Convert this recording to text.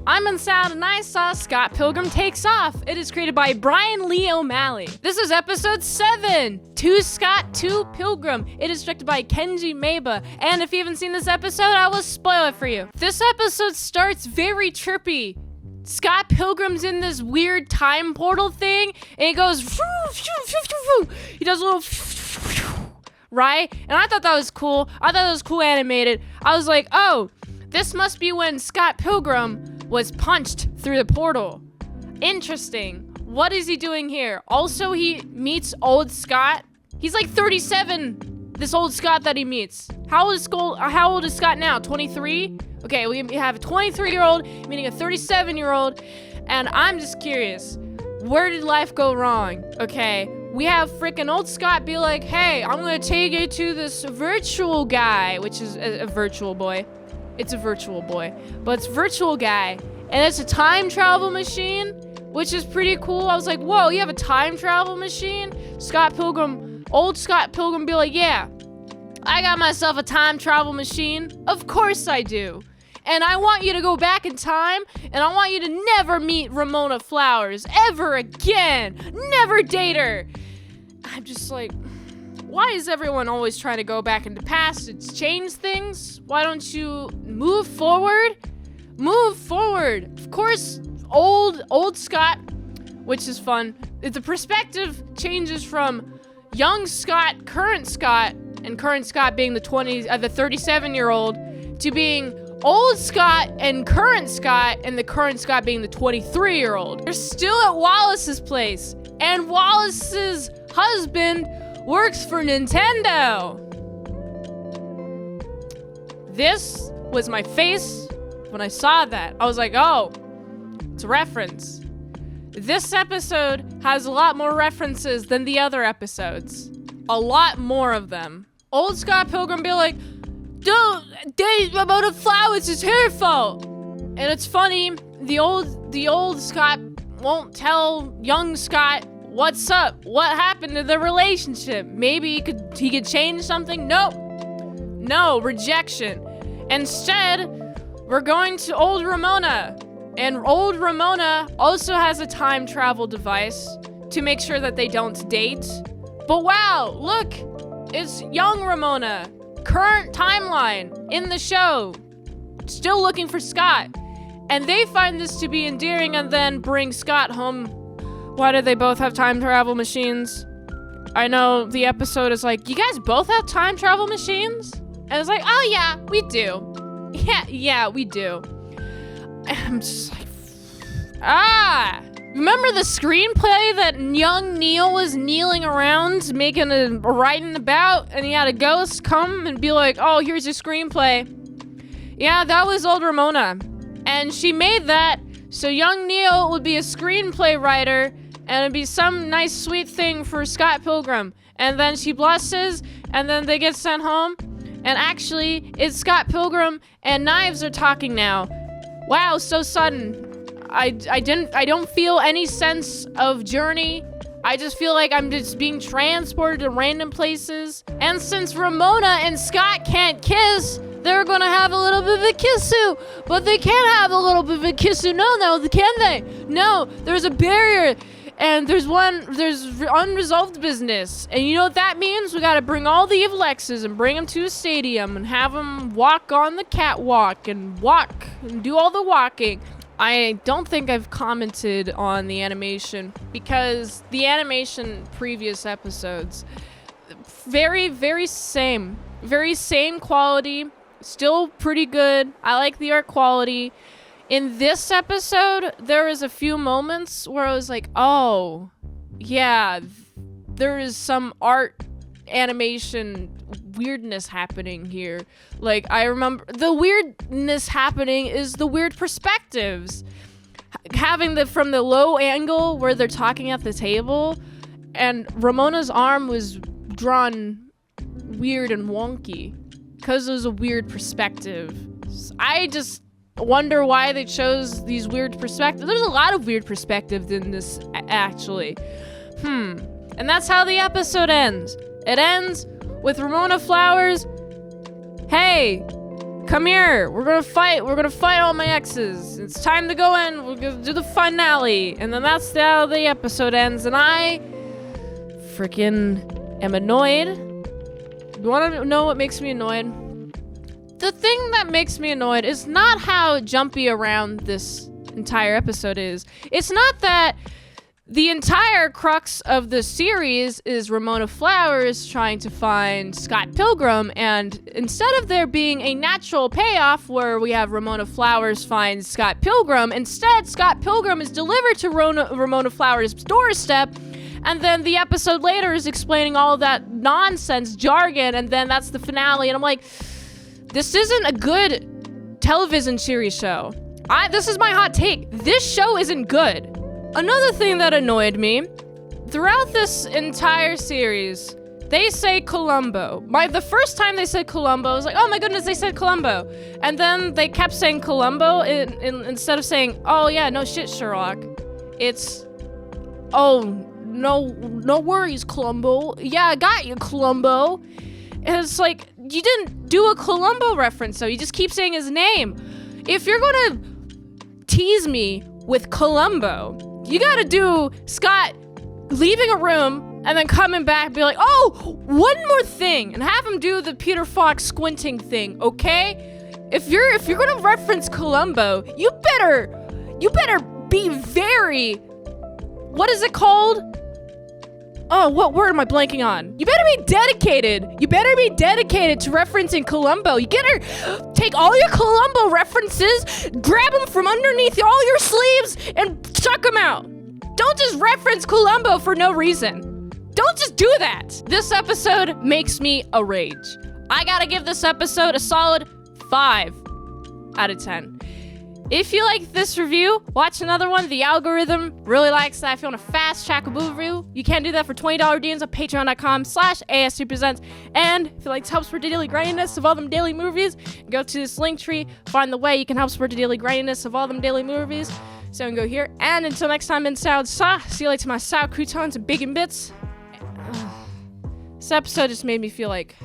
I'm Unsound and I saw Scott Pilgrim Takes Off. It is created by Brian Lee O'Malley. This is episode 7, To Scott, To Pilgrim. It is directed by Kenji Meiba. And if you haven't seen this episode, I will spoil it for you. This episode starts very trippy. Scott Pilgrim's in this weird time portal thing, and he goes, he does a little, right? And I thought that was cool. I thought that was cool animated. I was like, oh, this must be when Scott Pilgrim was punched through the portal. Interesting. What is he doing here? Also, he meets old Scott. He's like 37, this old Scott that he meets. How old is Scott now? 23? Okay, we have a 23-year-old meeting a 37-year-old, and I'm just curious, where did life go wrong? Okay, we have freaking old Scott be like, hey, I'm gonna take you to this virtual guy, which is a virtual boy. It's a virtual boy, but it's virtual guy, and it's a time travel machine, which is pretty cool. I was like, whoa, you have a time travel machine? Old Scott Pilgrim be like, yeah, I got myself a time travel machine. Of course I do. And I want you to go back in time, and I want you to never meet Ramona Flowers ever again. Never date her. I'm just like, why is everyone always trying to go back in the past and change things? Why don't you move forward? Move forward. Of course, old Scott, which is fun. The perspective changes from young Scott, current Scott, and current Scott being the 37-year-old, to being old Scott and the current Scott being the 23-year-old. They're still at Wallace's place, and Wallace's husband works for Nintendo. This was my face when I saw that. I was like, oh, it's a reference. This episode has a lot more references than the other episodes. A lot more of them. Old Scott Pilgrim be like, don't date Ramona Flowers, it's her fault. And it's funny, the old Scott won't tell young Scott what's up, what happened to the relationship. Maybe he could change something. Nope. No, rejection. Instead, we're going to old Ramona. And old Ramona also has a time travel device to make sure that they don't date. But wow, look, it's young Ramona. Current timeline in the show, still looking for Scott, and they find this to be endearing and then bring Scott home. Why do they both have time travel machines? I know the episode is like, you guys both have time travel machines? And it's like, oh yeah, we do. Yeah, we do. And I'm just like, remember the screenplay that young Neil was kneeling around making writing about, and he had a ghost come and be like, oh, here's your screenplay. Yeah, that was old Ramona. And she made that so young Neil would be a screenplay writer, and it'd be some nice sweet thing for Scott Pilgrim. And then she blesses, and then they get sent home. And actually, it's Scott Pilgrim and Knives are talking now. Wow, so sudden. I don't feel any sense of journey. I just feel like I'm just being transported to random places. And since Ramona and Scott can't kiss, they're gonna have a little bit of a kissu. But they can't have a little bit of a kissu. No, can they? No, there's a barrier. And there's unresolved business. And you know what that means? We gotta bring all the evil exes and bring them to a stadium and have them walk on the catwalk and walk and do all the walking. I don't think I've commented on the animation because the animation previous episodes, very, very same quality, still pretty good. I like the art quality. In this episode, there was a few moments where I was like, oh, yeah, there is some art animation weirdness happening here. Like, I remember the weirdness happening is the weird perspectives. Having from the low angle where they're talking at the table, and Ramona's arm was drawn weird and wonky because it was a weird perspective. I just wonder why they chose these weird perspectives. There's a lot of weird perspectives in this, actually. And that's how the episode ends. It ends with Ramona Flowers. Hey, come here. We're gonna fight. We're gonna fight all my exes. It's time to go in. We're gonna do the finale. And then that's how the episode ends. And I freaking am annoyed. You wanna know what makes me annoyed? The thing that makes me annoyed is not how jumpy around this entire episode is. It's not that the entire crux of the series is Ramona Flowers trying to find Scott Pilgrim, and instead of there being a natural payoff where we have Ramona Flowers find Scott Pilgrim, instead Scott Pilgrim is delivered to Ramona Flowers' doorstep, and then the episode later is explaining all of that nonsense jargon, and then that's the finale, and I'm like, this isn't a good television series show. This is my hot take. This show isn't good. Another thing that annoyed me, throughout this entire series, they say Columbo. The first time they said Columbo, I was like, oh my goodness, they said Columbo. And then they kept saying Columbo instead of saying, oh yeah, no shit, Sherlock. It's, oh, no worries, Columbo. Yeah, I got you, Columbo. And it's like, you didn't do a Columbo reference, so you just keep saying his name. If you're gonna tease me with Columbo, you gotta do Scott leaving a room and then coming back and be like, oh, one more thing, and have him do the Peter Fox squinting thing, okay? If you're gonna reference Columbo, you better be very, what is it called? Oh, what word am I blanking on? You better be dedicated. You better be dedicated to referencing Columbo. You gotta take all your Columbo references, grab them from underneath all your sleeves, and chuck them out. Don't just reference Columbo for no reason. Don't just do that. This episode makes me a rage. I gotta give this episode a solid 5 out of 10. If you like this review, watch another one. The algorithm really likes that. If you want a fast track movie review, you can do that for $20 DMs on patreon.com/ASEPresents. And if you like to help support the daily grindiness of all them daily movies, go to this link tree, find the way you can help support the daily grindiness of all them daily movies. So you can go here. And until next time, in salad see you later, my sour croutons and bacon bits. This episode just made me feel like